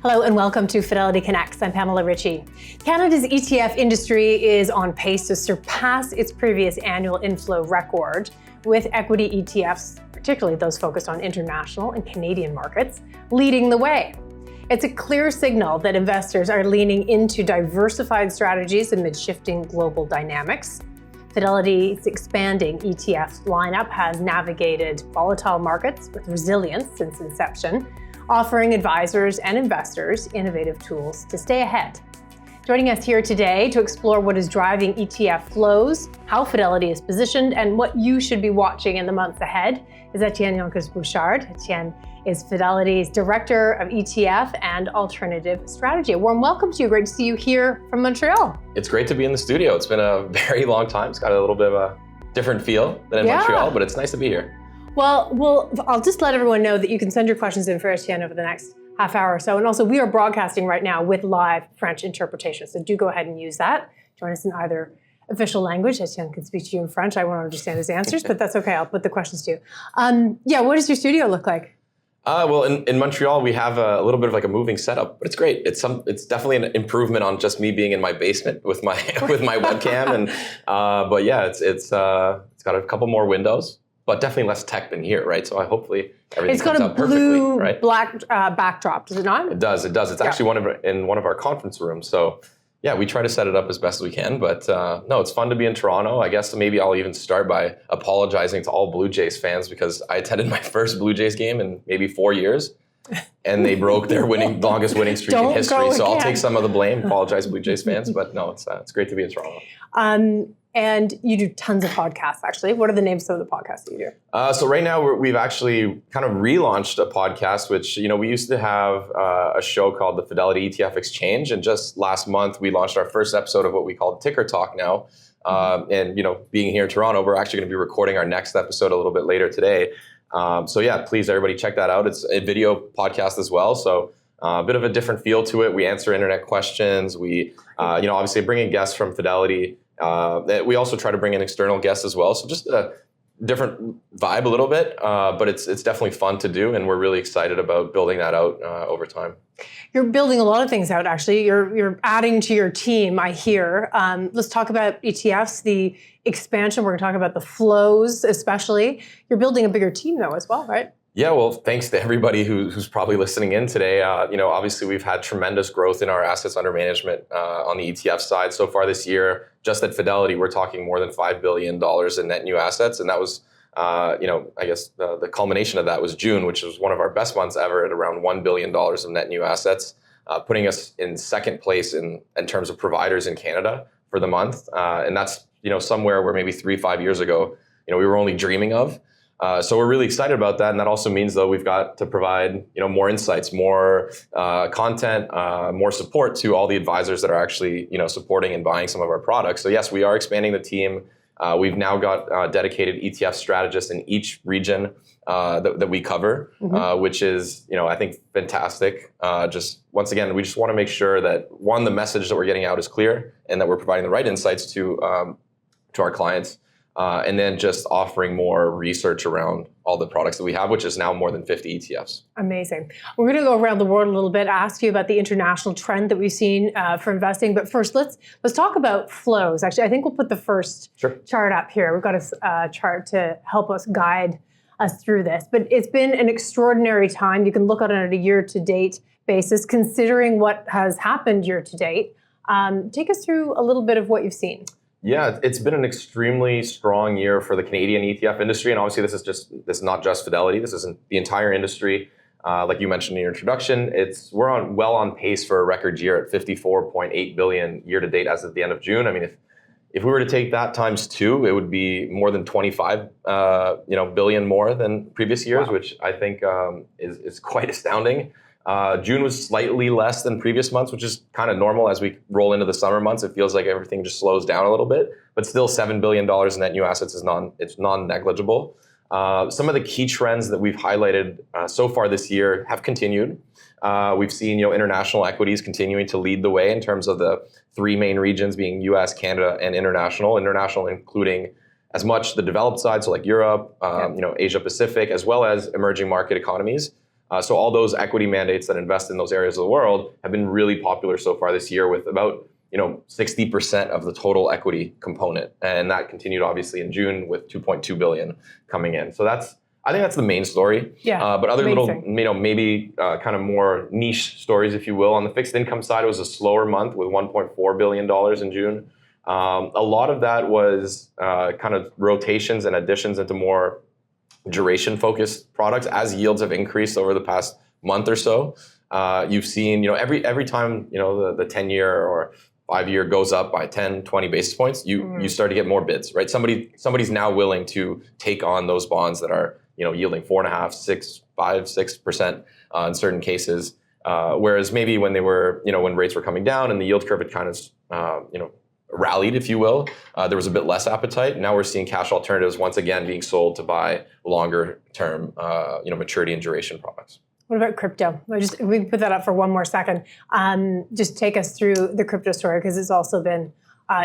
Hello and welcome to Fidelity Connects. I'm Pamela Ritchie. Canada's ETF industry is on pace to surpass its previous annual inflow record, with equity ETFs, particularly those focused on international and Canadian markets, leading the way. It's a clear signal that investors are leaning into diversified strategies amid shifting global dynamics. Fidelity's expanding ETF lineup has navigated volatile markets with resilience since inception, offering advisors and investors innovative tools to stay ahead. Joining us here today to explore what is driving ETF flows, how Fidelity is positioned, and what you should be watching in the months ahead is Étienne Joncas Bouchard. Étienne is Fidelity's Director of ETF and Alternative Strategy. A warm welcome to you. Great to see you here from Montreal. It's great to be in the studio. It's been a very long time. It's got a little bit of a different feel than in Montreal, but it's nice to be here. Well, I'll just let everyone know that you can send your questions in for Étienne over the next half hour or so. And also, we are broadcasting right now with live French interpretation. So do go ahead and use that. Join us in either official language. Étienne can speak to you in French. I won't understand his answers, but that's okay. I'll put the questions to you. What does your studio look like? Well, in Montreal, we have a little bit of like a moving setup, but it's great. It's definitely an improvement on just me being in my basement with my with my webcam. And but yeah, it's got a couple more windows, but definitely less tech than here, right? So hopefully everything comes out perfectly, right? It's got a blue, black backdrop, does it not? It does. It's actually in one of our conference rooms. So yeah, we try to set it up as best as we can. But no, it's fun to be in Toronto. I guess maybe I'll even start by apologizing to all Blue Jays fans because I attended my first Blue Jays game in maybe 4 years. And they broke their longest winning streak in history. So I'll take some of the blame. Apologize, Blue Jays fans. But no, it's great to be in Toronto. And you do tons of podcasts, actually. What are the names of the podcasts that you do? So right now we've actually kind of relaunched a podcast, which, we used to have a show called the Fidelity ETF Exchange. And just last month, we launched our first episode of what we call Ticker Talk now. And, being here in Toronto, we're actually going to be recording our next episode a little bit later today. So yeah, please, everybody check that out. It's a video podcast as well. So a bit of a different feel to it. We answer internet questions. We, obviously bring in guests from Fidelity. We also try to bring in external guests as well. So just a different vibe a little bit, but it's definitely fun to do. And we're really excited about building that out over time. You're building a lot of things out, actually. You're adding to your team, I hear. Let's talk about ETFs, the expansion. We're going to talk about the flows, especially. You're building a bigger team, though, as well, right? Yeah, well, thanks to everybody who's probably listening in today. Obviously we've had tremendous growth in our assets under management on the ETF side so far this year. Just at Fidelity, we're talking more than $5 billion in net new assets, and that was, I guess the culmination of that was June, which was one of our best months ever at around $1 billion of net new assets, putting us in second place in terms of providers in Canada for the month, and that's somewhere where maybe 3-5 years ago, we were only dreaming of. So we're really excited about that, and that also means though we've got to provide more insights, more content, more support to all the advisors that are actually supporting and buying some of our products. So yes, we are expanding the team. We've now got dedicated ETF strategists in each region that we cover, which is I think fantastic. Just once again, we just want to make sure that one, the message that we're getting out is clear, and that we're providing the right insights to our clients. And then just offering more research around all the products that we have, which is now more than 50 ETFs. Amazing. We're going to go around the world a little bit, ask you about the international trend that we've seen for investing. But first, let's talk about flows. Actually, I think we'll put the first chart up here. We've got a chart to help us guide us through this. But it's been an extraordinary time. You can look at it on a year-to-date basis, considering what has happened year-to-date. Take us through a little bit of what you've seen. Yeah, it's been an extremely strong year for the Canadian ETF industry, and obviously this is not just Fidelity. This isn't the entire industry. Like you mentioned in your introduction, we're well on pace for a record year at $54.8 billion year to date as of the end of June. I mean, if we were to take that times 2, it would be more than 25 billion more than previous years, which I think is quite astounding. June was slightly less than previous months, which is kind of normal as we roll into the summer months. It feels like everything just slows down a little bit, but still $7 billion in net new assets is non-negligible. Some of the key trends that we've highlighted so far this year have continued. We've seen international equities continuing to lead the way in terms of the 3 main regions being US, Canada, and international. International including as much the developed side, so like Europe, Asia Pacific, as well as emerging market economies. So all those equity mandates that invest in those areas of the world have been really popular so far this year, with about 60% of the total equity component, and that continued obviously in June with 2.2 billion coming in. So I think that's the main story. Yeah. But other amazing. little, maybe kind of more niche stories, if you will. On the fixed income side, it was a slower month with $1.4 billion in June. A lot of that was kind of rotations and additions into more duration-focused products as yields have increased over the past month or so. You've seen, every time, the 10-year or 5-year goes up by 10, 20 basis points, you start to get more bids, right? Somebody's now willing to take on those bonds that are, yielding 4.5%, 6%, 5%, 6% in certain cases. Whereas maybe when they were, when rates were coming down and the yield curve had kind of, rallied, if you will, there was a bit less appetite. Now we're seeing cash alternatives once again being sold to buy longer term, maturity and duration products. What about crypto? We can put that up for one more second. Just take us through the crypto story, because it's also been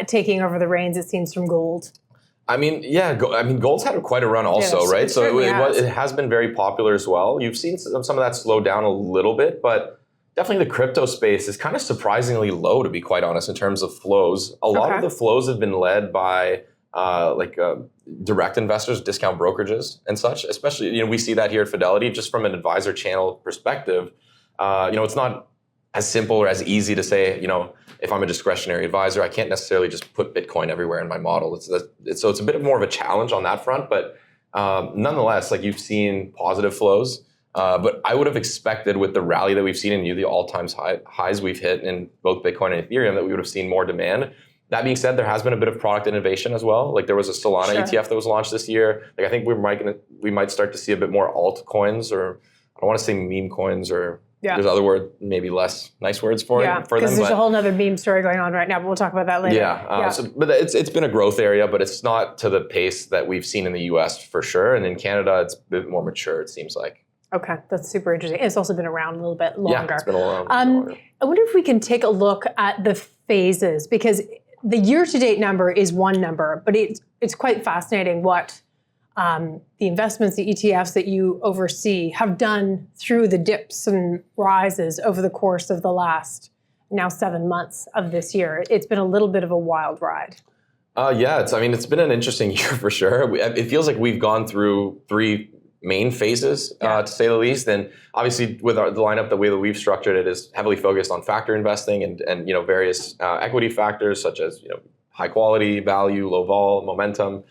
taking over the reins, it seems, from gold. Gold's had quite a run also, yes, right? So has. It has been very popular as well. You've seen some of that slow down a little bit, but definitely the crypto space is kind of surprisingly low, to be quite honest, in terms of flows. A lot of the flows have been led by direct investors, discount brokerages and such. Especially, we see that here at Fidelity, just from an advisor channel perspective. It's not as simple or as easy to say, if I'm a discretionary advisor, I can't necessarily just put Bitcoin everywhere in my model. So it's a bit more of a challenge on that front. But nonetheless, you've seen positive flows. But I would have expected, with the rally that we've seen in the all-time highs we've hit in both Bitcoin and Ethereum, that we would have seen more demand. That being said, there has been a bit of product innovation as well. There was a Solana ETF that was launched this year. I think we might start to see a bit more altcoins, or I don't want to say meme coins, or there's other words, maybe less nice words for them. Because there's a whole other meme story going on right now, but we'll talk about that later. But it's been a growth area, but it's not to the pace that we've seen in the US for sure. And in Canada, it's a bit more mature, it seems like. Okay, that's super interesting. It's also been around a little bit longer. Yeah, it's been around longer. I wonder if we can take a look at the phases, because the year-to-date number is one number, but it's quite fascinating what the investments, the ETFs that you oversee, have done through the dips and rises over the course of the last now 7 months of this year. It's been a little bit of a wild ride. It's been an interesting year for sure. It feels like we've gone through 3 main phases, to say the least. And obviously, with the lineup, the way that we've structured it is heavily focused on factor investing and various equity factors such as high quality, value, low vol, momentum,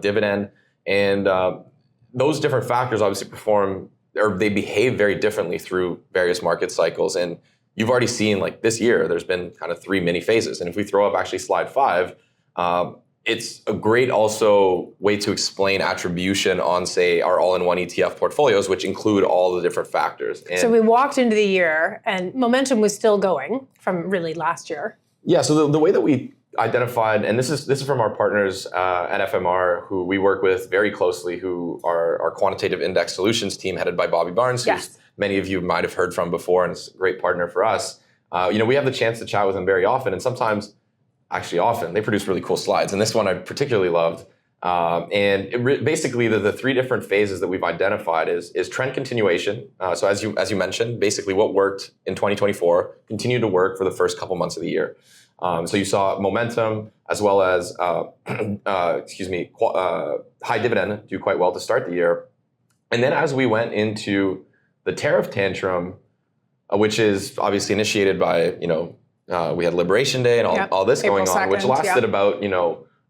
dividend, and those different factors obviously they behave very differently through various market cycles. And you've already seen, this year, there's been kind of 3 mini phases. And if we throw up actually slide 5. It's a great also way to explain attribution on, say, our all-in-one ETF portfolios, which include all the different factors. And so we walked into the year and momentum was still going from really last year. Yeah, so the way that we identified, and this is from our partners at FMR, who we work with very closely, who are our quantitative index solutions team headed by Bobby Barnes, who many of you might have heard from before, and is a great partner for us. We have the chance to chat with them very often, and sometimes, actually often, they produce really cool slides. And this one I particularly loved. Basically, the 3 different phases that we've identified is trend continuation. So as you mentioned, basically what worked in 2024 continued to work for the first couple months of the year. So you saw momentum as well as high dividend do quite well to start the year. And then as we went into the tariff tantrum, which is obviously initiated by, we had Liberation Day and all this April going on, 2nd, which lasted about,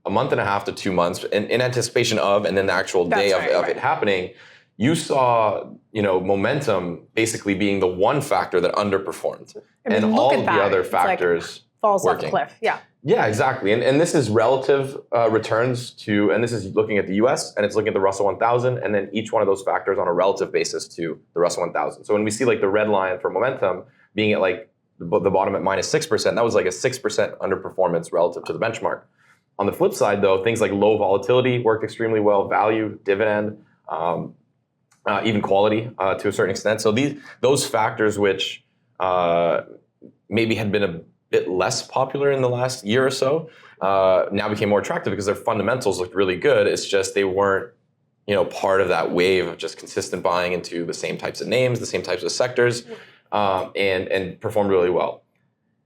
a month and a half to 2 months in anticipation of, and then the actual day of it happening. You saw, momentum basically being the one factor that underperformed. And all of the other factors falls working. off the cliff. Yeah. Yeah, exactly. And this is relative returns to, and this is looking at the US and it's looking at the Russell 1000, and then each one of those factors on a relative basis to the Russell 1000. So when we see the red line for momentum being at the bottom at minus 6%, that was a 6% underperformance relative to the benchmark. On the flip side, though, things like low volatility worked extremely well, value, dividend, even quality to a certain extent. So those factors which maybe had been a bit less popular in the last year or so now became more attractive because their fundamentals looked really good. It's just they weren't part of that wave of just consistent buying into the same types of names, the same types of sectors, and performed really well.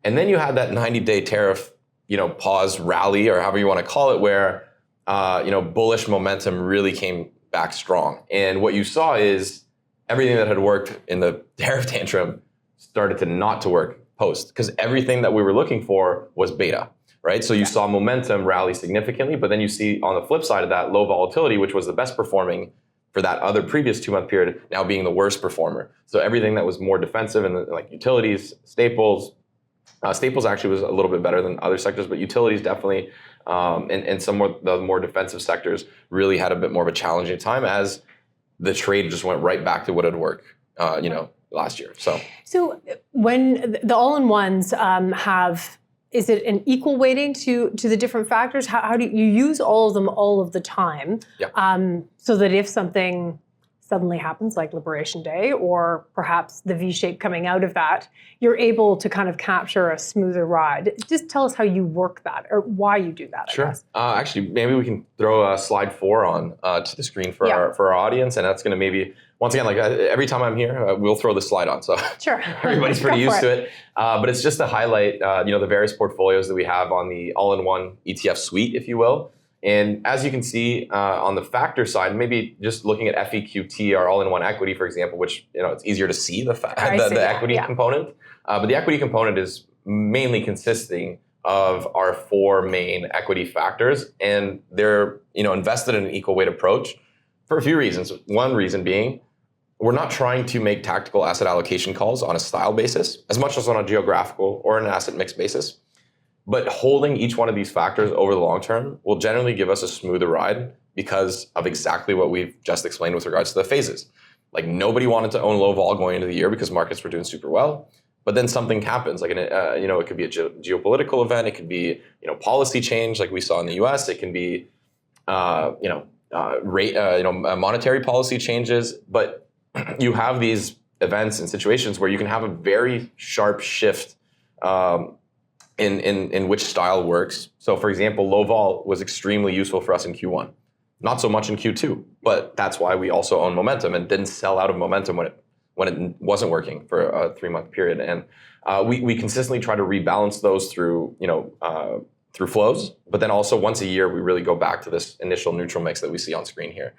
And then you had that 90-day tariff, pause rally, or however you want to call it, where bullish momentum really came back strong. And what you saw is everything that had worked in the tariff tantrum started to not to work post, because everything that we were looking for was beta, right? So you saw momentum rally significantly, but then you see on the flip side of that, low volatility, which was the best performing for that other previous 2-month period, now being the worst performer. So everything that was more defensive, and like utilities, staples actually was a little bit better than other sectors, but utilities definitely, and some more the more defensive sectors really had a bit more of a challenging time as the trade just went right back to what had worked, last year. So when the all-in-ones is it an equal weighting to the different factors? How do you use all of them all of the time? Yeah. So that if something suddenly happens, like Liberation Day, or perhaps the V-shape coming out of that, you're able to kind of capture a smoother ride. Just tell us how you work that, or why you do that. Sure. I guess. Actually, maybe we can throw slide 4 on to the screen for our audience, and that's going to maybe, once again, like every time I'm here, we'll throw the slide on. So sure. Everybody's pretty used to it. But it's just to highlight, the various portfolios that we have on the all-in-one ETF suite, if you will. And as you can see on the factor side, maybe just looking at FEQT, our all-in-one equity, for example, which it's easier to see the equity component. But the equity component is mainly consisting of our 4 main equity factors, and they're invested in an equal weight approach for a few reasons. One reason being, we're not trying to make tactical asset allocation calls on a style basis as much as on a geographical or an asset mix basis. But holding each one of these factors over the long term will generally give us a smoother ride because of exactly what we've just explained with regards to the phases. Like, nobody wanted to own low vol going into the year because markets were doing super well. But then something happens, like it could be a geopolitical event, it could be policy change, like we saw in the U.S. It can be monetary policy changes. But you have these events and situations where you can have a very sharp shift in which style works. So, for example, low vol was extremely useful for us in Q1, not so much in Q2. But that's why we also own momentum and didn't sell out of momentum when it wasn't working for a 3-month period. And we consistently try to rebalance those through through flows. But then also once a year, we really go back to this initial neutral mix that we see on screen here.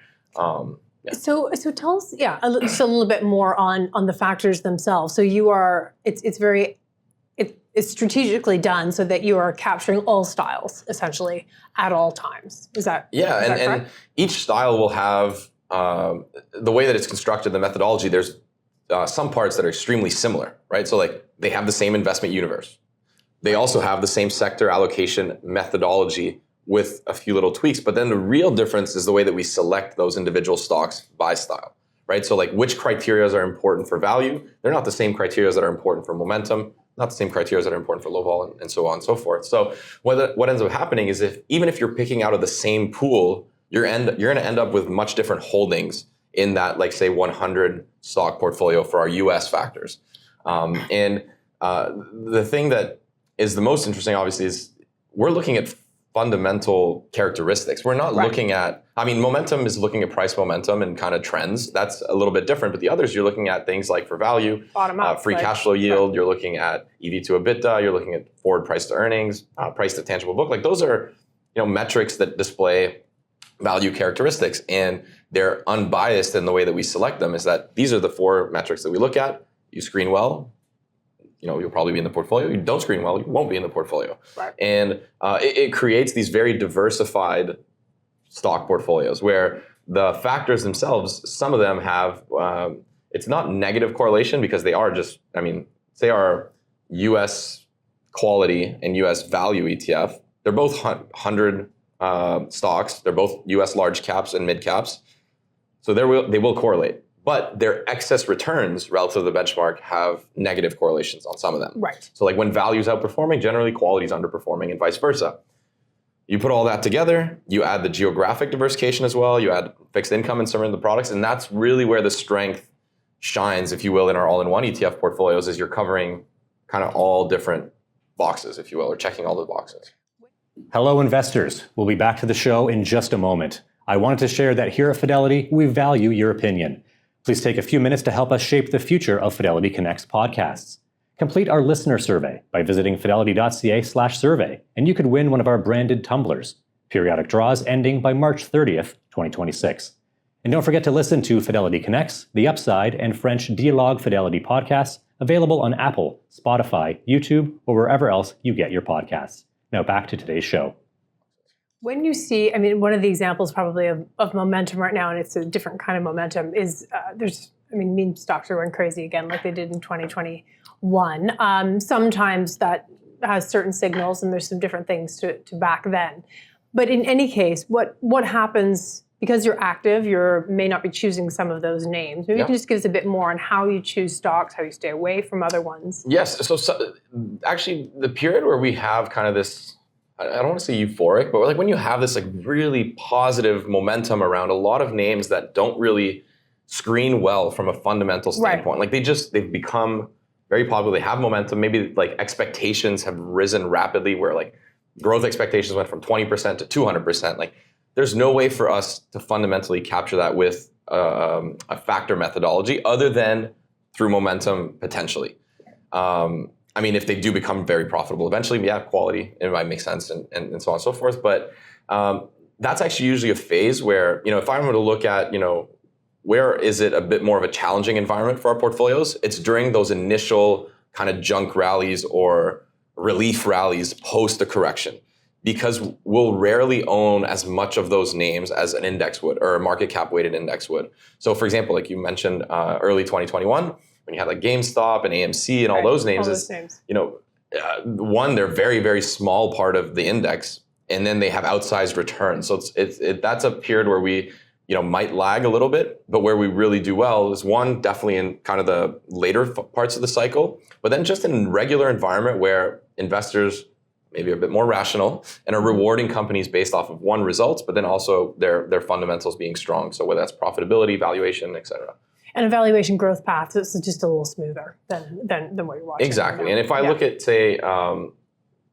So tell us, just a little bit more on the factors themselves. So it's strategically done so that you are capturing all styles essentially at all times. Is that correct? And each style will have the way that it's constructed, the methodology. There's some parts that are extremely similar, right? So like they have the same investment universe. They also have the same sector allocation methodology with a few little tweaks. But then the real difference is the way that we select those individual stocks by style, right? So like which criteria are important for value. They're not the same criteria that are important for momentum, not the same criteria that are important for low vol, and so on and so forth. So what ends up happening is even if you're picking out of the same pool, you're going to end up with much different holdings in that, like, say, 100 stock portfolio for our US factors. And the thing that is the most interesting, obviously, is we're looking at fundamental characteristics. We're not looking at, momentum is looking at price momentum and kind of trends. That's a little bit different. But the others, you're looking at things like for value, free cash flow yield. You're looking at EV to EBITDA. You're looking at forward price to earnings, price to tangible book. Like, those are, metrics that display value characteristics, and they're unbiased in the way that we select them. Is that these are the 4 metrics that we look at. You screen well, you'll probably be in the portfolio. You don't screen well, you won't be in the portfolio. Right. And it creates these very diversified stock portfolios where the factors themselves, some of them have, it's not negative correlation because they are just, say our US quality and US value ETF, they're both 100 stocks. They're both US large caps and mid caps. So they will correlate. But their excess returns relative to the benchmark have negative correlations on some of them. Right. So like when value is outperforming, generally quality is underperforming, and vice versa. You put all that together, you add the geographic diversification as well, you add fixed income in some of the products, and that's really where the strength shines, if you will, in our all-in-one ETF portfolios, is you're covering kind of all different boxes, if you will, or checking all the boxes. Hello, investors. We'll be back to the show in just a moment. I wanted to share that here at Fidelity, we value your opinion. Please take a few minutes to help us shape the future of Fidelity Connect's podcasts. Complete our listener survey by visiting fidelity.ca/survey, and you could win one of our branded tumblers. Periodic draws ending by March 30th, 2026. And don't forget to listen to Fidelity Connects, The Upside, and French Dialogue Fidelity podcasts, available on Apple, Spotify, YouTube, or wherever else you get your podcasts. Now back to today's show. When you see, one of the examples probably of momentum right now, and it's a different kind of momentum, is meme stocks are going crazy again like they did in 2021. Sometimes that has certain signals, and there's some different things to back then. But in any case, what happens, because you're active, you may not be choosing some of those names. Maybe you can just give us a bit more on how you choose stocks, how you stay away from other ones. Yes, so actually the period where we have kind of this, I don't want to say euphoric, but like when you have this like really positive momentum around a lot of names that don't really screen well from a fundamental standpoint. Right. Like they've become very popular, they have momentum, maybe like expectations have risen rapidly where like growth expectations went from 20% to 200%. Like there's no way for us to fundamentally capture that with a factor methodology other than through momentum potentially. If they do become very profitable eventually, quality, it might make sense and so on and so forth. But that's actually usually a phase where, if I were to look at, where is it a bit more of a challenging environment for our portfolios? It's during those initial kind of junk rallies or relief rallies post the correction, because we'll rarely own as much of those names as an index would or a market cap weighted index would. So for example, like you mentioned early 2021, when you had like GameStop and AMC and all those names, one, they're very, very small part of the index, and then they have outsized returns. So that's a period where we might lag a little bit, but where we really do well is one, definitely in kind of the later parts of the cycle, but then just in regular environment where investors maybe are a bit more rational and are rewarding companies based off of one, results, but then also their fundamentals being strong. So whether that's profitability, valuation, et cetera. And a valuation growth path is just a little smoother than what you're watching. Exactly. And if I look at, say,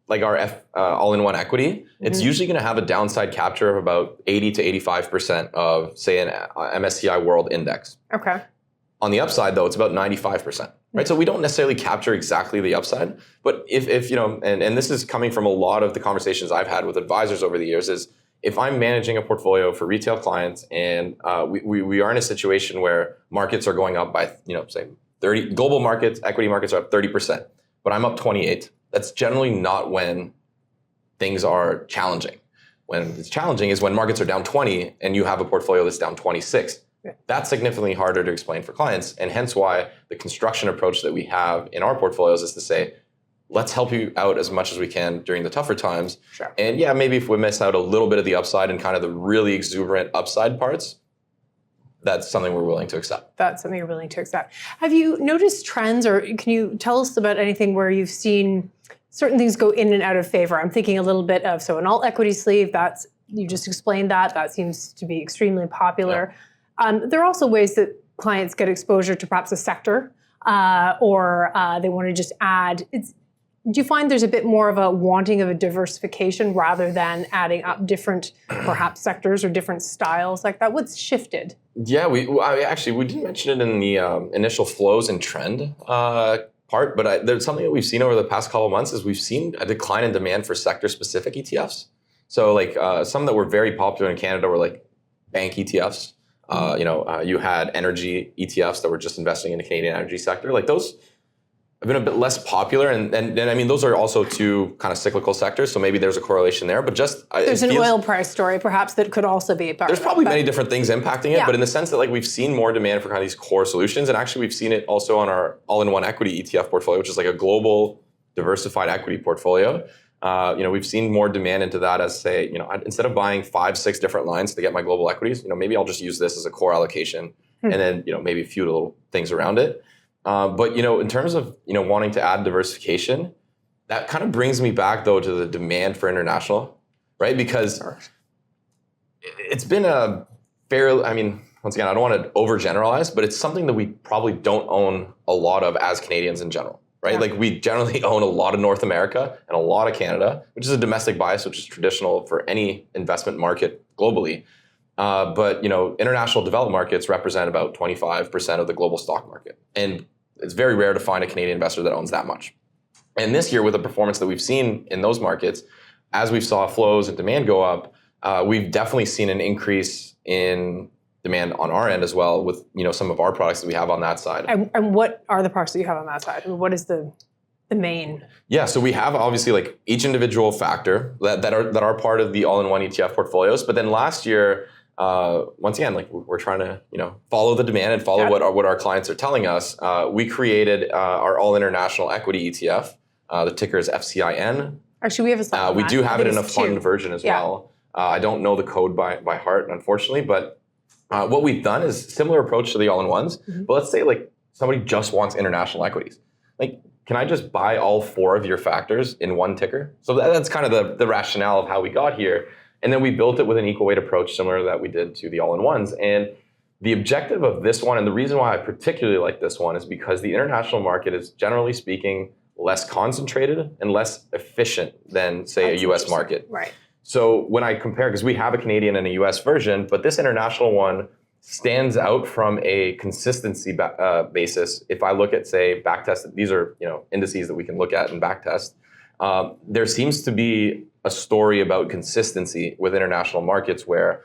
like our all-in-one equity, it's usually going to have a downside capture of about 80 to 85% of, say, an MSCI World Index. Okay. On the upside, though, it's about 95%. Right, so we don't necessarily capture exactly the upside, but if and this is coming from a lot of the conversations I've had with advisors over the years, is if I'm managing a portfolio for retail clients and we are in a situation where markets are going up by say 30, global markets, equity markets are up 30%, but I'm up 28. That's generally not when things are challenging. When it's challenging is when markets are down 20 and you have a portfolio that's down 26. Yeah. That's significantly harder to explain for clients, and hence why the construction approach that we have in our portfolios is to say, let's help you out as much as we can during the tougher times. Sure. And maybe if we miss out a little bit of the upside and kind of the really exuberant upside parts, that's something we're willing to accept. That's something you're willing to accept. Have you noticed trends, or can you tell us about anything where you've seen certain things go in and out of favor? I'm thinking a little bit of, so an alt equity sleeve, you just explained that seems to be extremely popular. Yeah. There are also ways that clients get exposure to perhaps a sector, or they want to just add. Do you find there's a bit more of a wanting of a diversification rather than adding up different perhaps sectors or different styles like that? What's shifted? Yeah, we didn't mention it in the initial flows and trend part, but there's something that we've seen over the past couple of months is we've seen a decline in demand for sector-specific ETFs. So like some that were very popular in Canada were like bank ETFs. You had energy ETFs that were just investing in the Canadian energy sector. Like those have been a bit less popular. And those are also two kind of cyclical sectors. So maybe there's a correlation there. But there's an oil price story perhaps that could also be a part of it. There's probably many different things impacting it. But in the sense that like we've seen more demand for kind of these core solutions. And actually we've seen it also on our all-in-one equity ETF portfolio, which is like a global diversified equity portfolio. We've seen more demand into that as, say, instead of buying 5-6 different lines to get my global equities, maybe I'll just use this as a core allocation and then, maybe a few little things around it. But in terms of, wanting to add diversification, that kind of brings me back though to the demand for international, right? Because it's been a fairly, once again, I don't want to overgeneralize, but it's something that we probably don't own a lot of as Canadians in general. Right? Yeah. Like we generally own a lot of North America and a lot of Canada, which is a domestic bias, which is traditional for any investment market globally. But international developed markets represent about 25% of the global stock market. And it's very rare to find a Canadian investor that owns that much. And this year, with the performance that we've seen in those markets, as we saw flows and demand go up, we've definitely seen an increase in demand on our end as well with some of our products that we have on that side. And what are the products that you have on that side? I mean, what is the main? Yeah, so we have obviously like each individual factor that are part of the all-in-one ETF portfolios. But then last year, once again, like we're trying to follow the demand and follow what our clients are telling us. We created our all international equity ETF. The ticker is FCIN. Actually, we have a slide. We do have it in a fund version as well. I don't know the code by heart, unfortunately, but what we've done is similar approach to the all-in-ones. But let's say like somebody just wants international equities. Like, can I just buy all 4 of your factors in one ticker? So that's kind of the rationale of how we got here. And then we built it with an equal weight approach similar to that we did to the all-in-ones. And the objective of this one, and the reason why I particularly like this one, is because the international market is, generally speaking, less concentrated and less efficient than, say, a US market. Right. So when I compare, because we have a Canadian and a US version, but this international one stands out from a consistency basis. If I look at, say, backtest, these are indices that we can look at and backtest. There seems to be a story about consistency with international markets where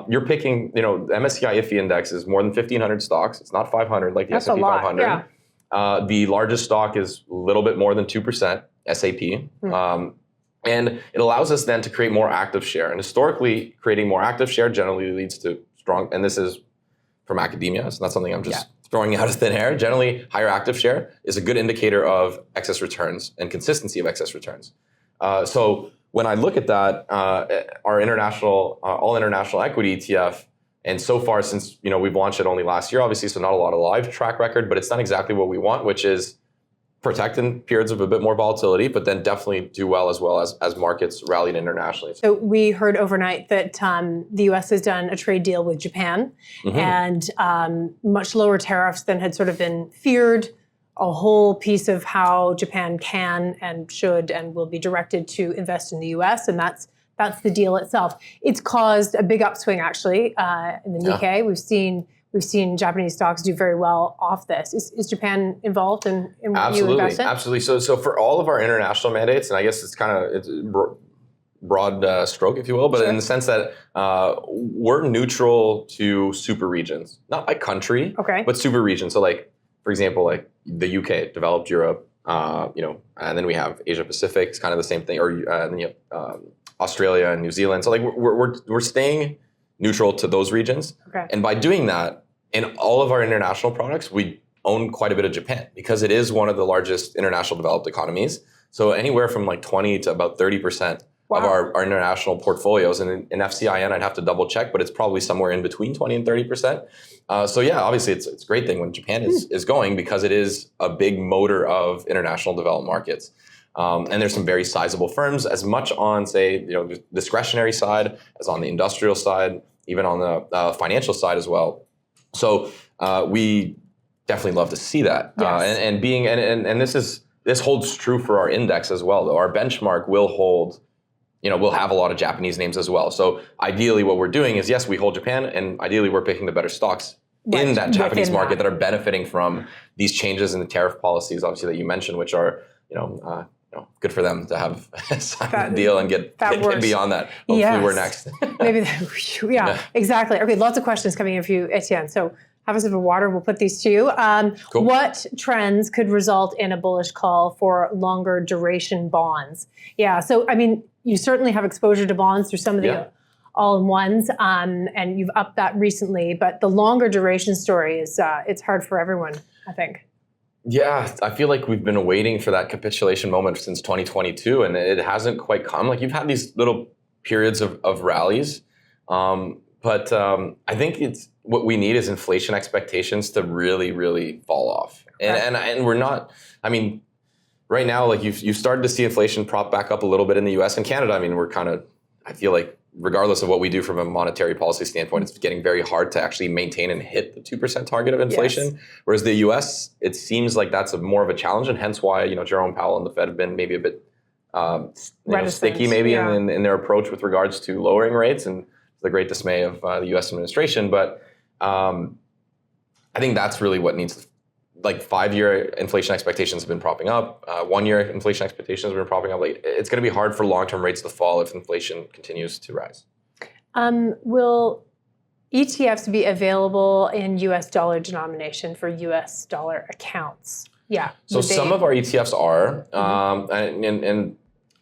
you're picking, the MSCI IFI index is more than 1,500 stocks. It's not 500 like the S&P 500. Yeah. The largest stock is a little bit more than 2%, SAP. And it allows us then to create more active share. And historically, creating more active share generally leads to strong, and this is from academia, it's not something I'm just throwing out of thin air. Generally, higher active share is a good indicator of excess returns and consistency of excess returns. So when I look at that, our international, all international equity ETF, and so far since we've launched it only last year, obviously, so not a lot of live track record, but it's done exactly what we want, which is protect in periods of a bit more volatility, but then definitely do well as markets rallied internationally. So we heard overnight that the U.S. has done a trade deal with Japan and much lower tariffs than had sort of been feared. A whole piece of how Japan can and should and will be directed to invest in the U.S. and that's the deal itself. It's caused a big upswing actually in the Nikkei. We've seen Japanese stocks do very well off this. Is Japan involved in what you invest in? Absolutely. So for all of our international mandates, and I guess it's broad stroke, if you will, but in the sense that we're neutral to super regions, not by country, but super regions. So like, for example, like the UK, developed Europe, and then we have Asia Pacific, it's kind of the same thing, or and then Australia and New Zealand. So like we're staying neutral to those regions. And by doing that, in all of our international products, we own quite a bit of Japan because it is one of the largest international developed economies. So anywhere from like 20 to about 30% of our international portfolios. And in FCIN, I'd have to double check, but it's probably somewhere in between 20 and 30%. So yeah, obviously it's a great thing when Japan is going because it is a big motor of international developed markets. And there's some very sizable firms, as much on, say, the discretionary side as on the industrial side, even on the financial side as well. So we definitely love to see that. And this holds true for our index as well, though. Our benchmark will hold, we'll have a lot of Japanese names as well. So ideally what we're doing is, yes, we hold Japan, and ideally we're picking the better stocks in that Japanese market that are benefiting from these changes in the tariff policies, obviously, that you mentioned, which are, good for them to have signed the deal and get beyond that. Hopefully we're next. Maybe, exactly. Okay, lots of questions coming in for you, Étienne. So have a sip of water. We'll put these to you. Cool. What trends could result in a bullish call for longer duration bonds? Yeah, so I mean, you certainly have exposure to bonds through some of the all-in-ones, and you've upped that recently. But the longer duration story is it's hard for everyone, I think. Yeah, I feel like we've been waiting for that capitulation moment since 2022, and it hasn't quite come. Like, you've had these little periods of rallies, but I think it's what we need is inflation expectations to really, really fall off. And we're not. I mean, right now, like you've started to see inflation prop back up a little bit in the U.S. and Canada. I mean, we're kind of. I feel like, regardless of what we do from a monetary policy standpoint, it's getting very hard to actually maintain and hit the 2% target of inflation. Yes. Whereas the US, it seems like that's more of a challenge, and hence why Jerome Powell and the Fed have been maybe a bit sticky maybe in their approach with regards to lowering rates. And the great dismay of the U.S. administration. But I think that's really what needs. Like 5-year inflation expectations have been propping up. 1-year inflation expectations have been propping up. Like, it's going to be hard for long-term rates to fall if inflation continues to rise. Will ETFs be available in U.S. dollar denomination for U.S. dollar accounts? Yeah. So some of our ETFs are, and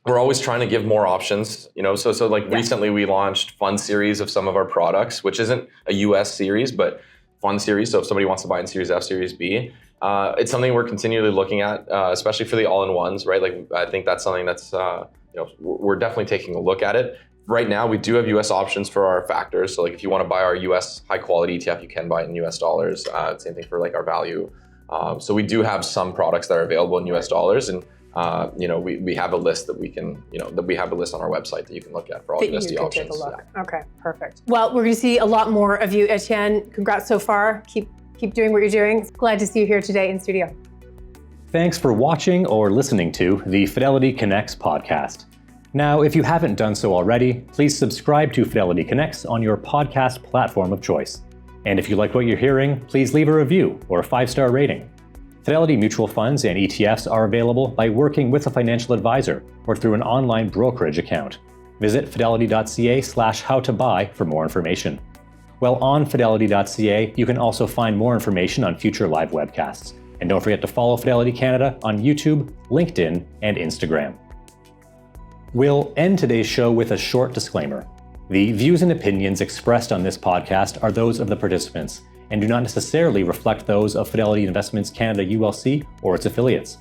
we're always trying to give more options. So like recently we launched fund series of some of our products, which isn't a U.S. series, but fund series. So if somebody wants to buy in Series F, Series B, it's something we're continually looking at, especially for the all-in-ones, right? Like I think that's something that's, we're definitely taking a look at it. Right now, we do have U.S. options for our factors. So like if you want to buy our U.S. high-quality ETF, you can buy it in U.S. dollars. Same thing for like our value. So we do have some products that are available in U.S. dollars, and we have a list that we can, that we have a list on our website that you can look at for all USD options. Take a look. Yeah. Okay, perfect. Well, we're going to see a lot more of you, Étienne. Congrats so far. Keep doing what you're doing. Glad to see you here today in studio. Thanks for watching or listening to the Fidelity Connects podcast. Now, if you haven't done so already, please subscribe to Fidelity Connects on your podcast platform of choice. And if you like what you're hearing, please leave a review or a 5-star rating. Fidelity mutual funds and ETFs are available by working with a financial advisor or through an online brokerage account. Visit fidelity.ca/howtobuy for more information. While on fidelity.ca, you can also find more information on future live webcasts. And don't forget to follow Fidelity Canada on YouTube, LinkedIn, and Instagram. We'll end today's show with a short disclaimer. The views and opinions expressed on this podcast are those of the participants and do not necessarily reflect those of Fidelity Investments Canada ULC or its affiliates.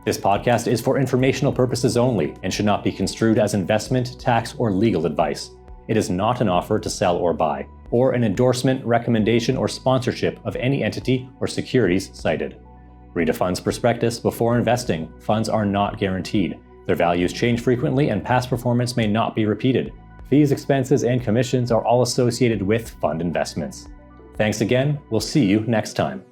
This podcast is for informational purposes only and should not be construed as investment, tax, or legal advice. It is not an offer to sell or buy, or an endorsement, recommendation, or sponsorship of any entity or securities cited. Read a fund's prospectus before investing. Funds are not guaranteed. Their values change frequently and past performance may not be repeated. Fees, expenses, and commissions are all associated with fund investments. Thanks again. We'll see you next time.